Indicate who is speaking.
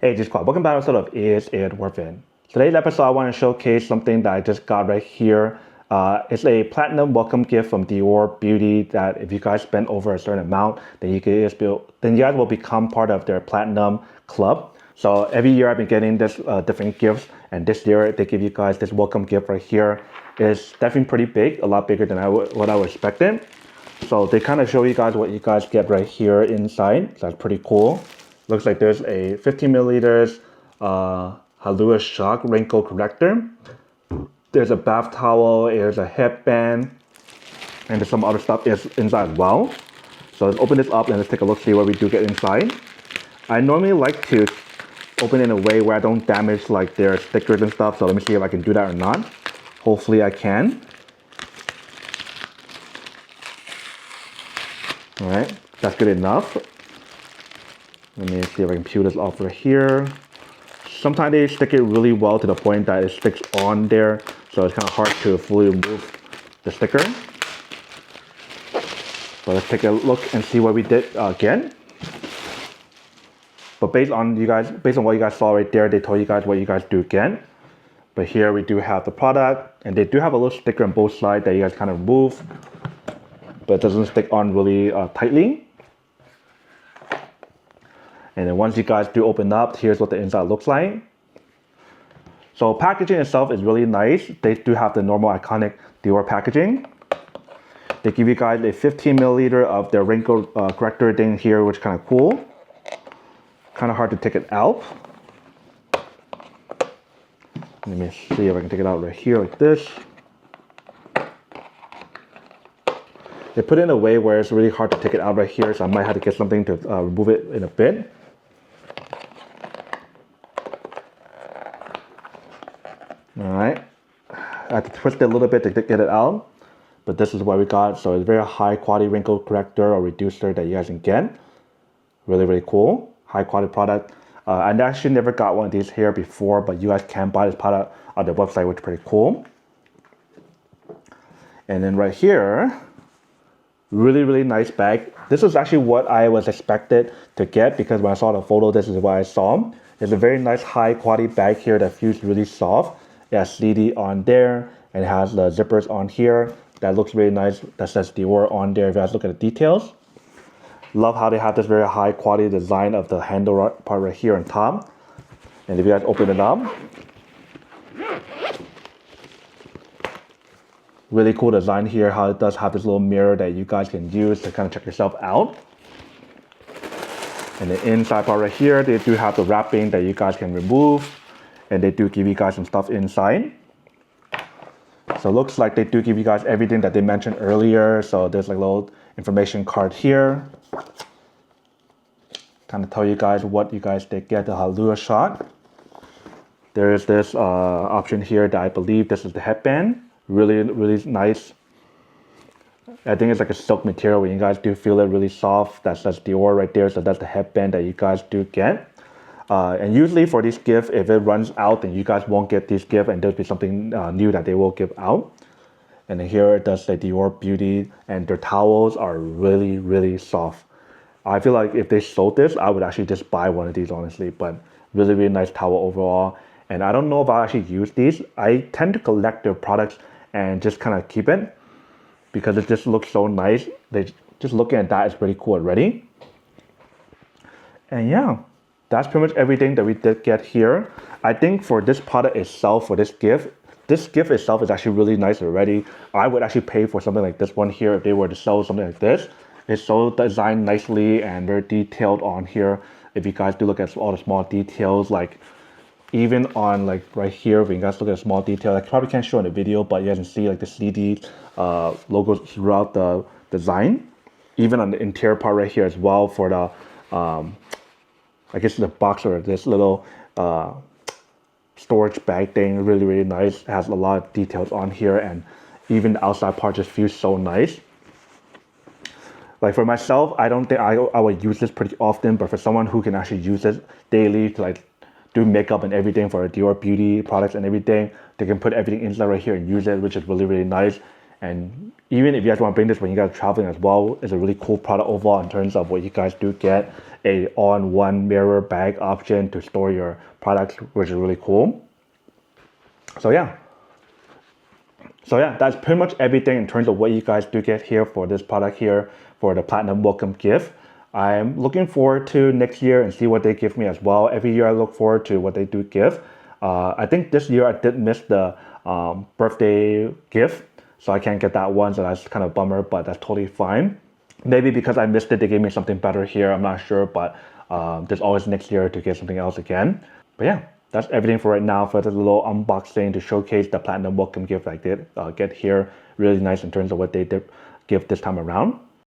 Speaker 1: Hey, just Squad. Welcome back to episode of Is It Worth It? Today's episode, I want to showcase something that I just got right here. It's a platinum welcome gift from Dior Beauty that if you guys spend over a certain amount, then you guys will become part of their platinum club. So every year I've been getting this different gifts, and this year they give you guys this welcome gift right here. It's definitely pretty big, a lot bigger than what I was expecting. So they kind of show you guys what you guys get right here inside. So that's pretty cool. Looks like there's a 15 milliliters Halua Shock wrinkle corrector. There's a bath towel, there's a headband, and there's some other stuff inside as well. So let's open this up and let's take a look, see what we do get inside. I normally like to open it in a way where I don't damage like their stickers and stuff. So let me see if I can do that or not. Hopefully I can. All right, that's good enough. Let me see if I can peel this off right here. Sometimes they stick it really well to the point that it sticks on there, so it's kind of hard to fully remove the sticker. So let's take a look and see what we did again. But based on what you guys saw right there, they told you guys what you guys do again. But here we do have the product, and they do have a little sticker on both sides that you guys kind of remove, but it doesn't stick on really tightly. And then once you guys do open up, here's what the inside looks like. So packaging itself is really nice. They do have the normal iconic Dior packaging. They give you guys a 15 milliliter of their wrinkle corrector thing here, which is kind of cool. Kind of hard to take it out. Let me see if I can take it out right here like this. They put it in a way where it's really hard to take it out right here, so I might have to get something to remove it in a bit. Alright, I have to twist it a little bit to get it out, but this is what we got. So it's a very high quality wrinkle corrector or reducer that you guys can get. Really, really cool, high quality product. I actually never got one of these here before, but you guys can buy this product on their website, which is pretty cool. And then right here, really, really nice bag. This is actually what I was expected to get because when I saw the photo, this is what I saw. It's a very nice high quality bag here that feels really soft. It has CD on there and it has the zippers on here. That looks really nice. That says Dior on there if you guys look at the details. Love how they have this very high quality design of the handle part right here on top. And if you guys open it up, really cool design here, how it does have this little mirror that you guys can use to kind of check yourself out. And the inside part right here, they do have the wrapping that you guys can remove. And they do give you guys some stuff inside. So it looks like they do give you guys everything that they mentioned earlier. So there's like a little information card here. Kind of tell you guys what you guys did get, the Halua Shock. There is this option here that I believe this is the headband. Really, really nice. I think it's like a silk material when you guys do feel it really soft. That says Dior right there. So that's the headband that you guys do get. And usually for these gifts, if it runs out, then you guys won't get these gifts and there'll be something new that they will give out. And then here it does say Dior Beauty, and their towels are really, really soft. I feel like if they sold this, I would actually just buy one of these, honestly. But really, really nice towel overall. And I don't know if I actually use these. I tend to collect their products and just kind of keep it because it just looks so nice. Just looking at that is pretty cool already. And yeah, that's pretty much everything that we did get here. I think for this product itself, for this gift itself is actually really nice already. I would actually pay for something like this one here if they were to sell something like this. It's so designed nicely and very detailed on here. If you guys do look at all the small details, like even on like right here, when you guys look at small detail, I probably can't show in the video, but you guys can see like the CD logos throughout the design. Even on the interior part right here as well for the, I guess the box or this little storage bag thing, really, really nice. It has a lot of details on here, and even the outside part just feels so nice. Like for myself, I don't think I would use this pretty often, but for someone who can actually use it daily to like do makeup and everything for Dior Beauty products and everything, they can put everything inside right here and use it, which is really, really nice. And even if you guys want to bring this when you guys are traveling as well, it's a really cool product overall in terms of what you guys do get. A all-in-one mirror bag option to store your products, which is really cool. So yeah, that's pretty much everything in terms of what you guys do get here for this product here for the Platinum welcome gift. I'm looking forward to next year and see what they give me as well. Every year I look forward to what they do give. I think this year I did miss the birthday gift, so I can't get that one, so that's kind of a bummer, but that's totally fine. Maybe because I missed it, they gave me something better here, I'm not sure, but there's always next year to get something else again. But yeah, that's everything for right now for the little unboxing to showcase the Platinum welcome gift I did get here. Really nice in terms of what they did give this time around.